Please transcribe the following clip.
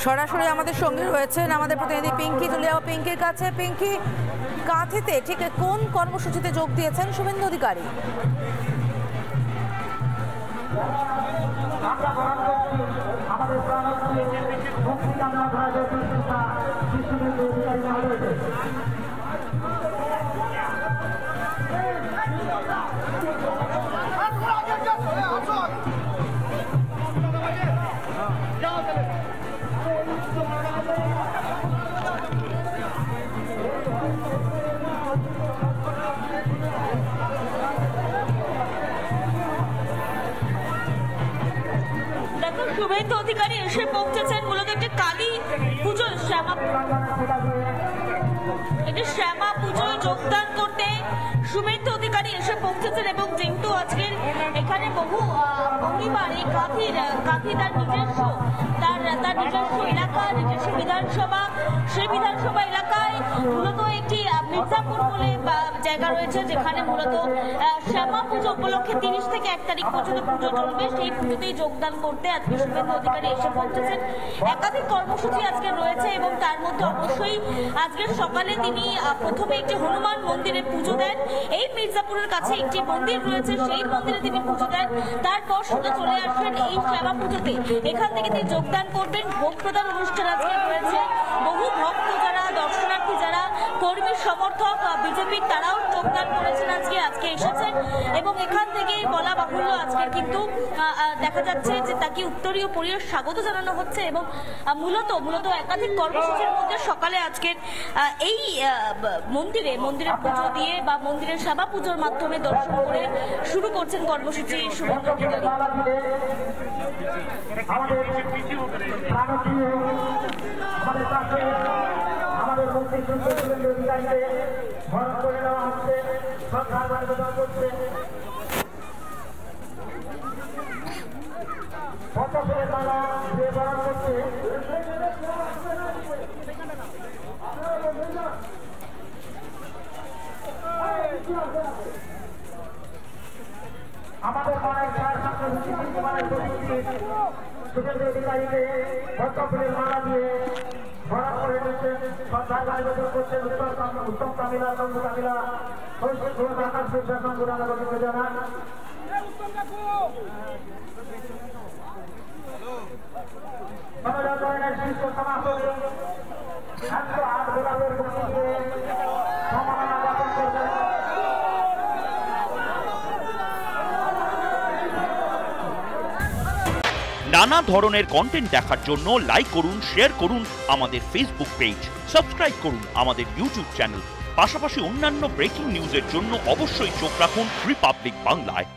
সরাসরি আমাদের সঙ্গে রয়েছেন আমাদের প্রতিনিধি পিঙ্কি তুলিয়া। পিঙ্কির কাছে, পিঙ্কি, কাঁথিতে ঠিক কোন কর্মসূচিতে যোগ দিয়েছেন শুভেন্দু অধিকারী? শুভেন্দু অধিকারী এসে পৌঁছেছেন মূলত একটি কালী পুজো, শ্যামা পুজোয় যোগদান করতে শুভেন্দু অধিকারী এসে পৌঁছেছেন। এবং যেহেতু আজকের এখানে বহু পরিবার এই কাঁথি তার নিজস্ব এলাকা, নিজস্ব বিধানসভা, সেই বিধানসভা এলাকায় মূলত একটি মির্জাপুর বলে জায়গা রয়েছে, যেখানে মূলত শ্যামা পুজো উপলক্ষে 30 থেকে 1 তারিখ পর্যন্ত পুজো চলবে। সেই পুজোতেই যোগদান করতে আজকে শুভেন্দু অধিকারী এসে পৌঁছেছেন। একাধিক কর্মসূচি আজকে রয়েছে এবং তার মধ্যে অবশ্যই আজকের সকালে তিনি প্রথমে একটি হনুমান মন্দিরে পুজো দেন। এই মির্জাপুরের কাছে একটি মন্দির রয়েছে, সেই মন্দিরে তিনি পুজো দেন। তারপর শুধু চলে আসবেন এই শ্যামা পুজোতে, এখান থেকে তিনি যোগদান করবেন। ভোগ প্রদান অনুষ্ঠান আজকে রয়েছে। বহু ভক্ত যারা, দর্শনার্থী যারা, কর্মী সমর্থক বিজেপির, তারাও যোগদান করেছেন আজকে এসেছেন। এবং এখান থেকে বলা বাহুল্য আজকের কিন্তু দেখা যাচ্ছে যে তাকে উত্তরীয় পরিবেশ স্বাগত জানানো হচ্ছে। এবং মূলত একাধিক কর্মসূচির মধ্যে সকালে আজকের এই মন্দিরে পুজো দিয়ে বা মন্দিরের সেবা পুজোর মাধ্যমে দর্শন করে শুরু করছেন কর্মসূচি শুভেন্দু অধিকারী। আমাদের শুভেন্দু অধিকারীকে ভক্তফুলের মালা দিয়ে ভরা করে দিচ্ছেন। শ্রদ্ধার আয়োজন করছেন উত্তম কামিলা, সঙ্গু কামিলা, আকাশ বিশ্বাস সঙ্গুরানগরকে জানান। শীর্ষ সমাপনী 108 গোলাপের মুক্তি দিয়ে সম্মাননা জ্ঞাপন করবেন। নানা ধরনের কন্টেন্ট দেখার জন্য লাইক করুন, শেয়ার করুন আমাদের ফেসবুক পেজ, সাবস্ক্রাইব করুন আমাদের ইউটিউব চ্যানেল। পাশাপাশি অন্যান্য ব্রেকিং নিউজের জন্য অবশ্যই চোখ রাখুন রিপাবলিক বাংলায়।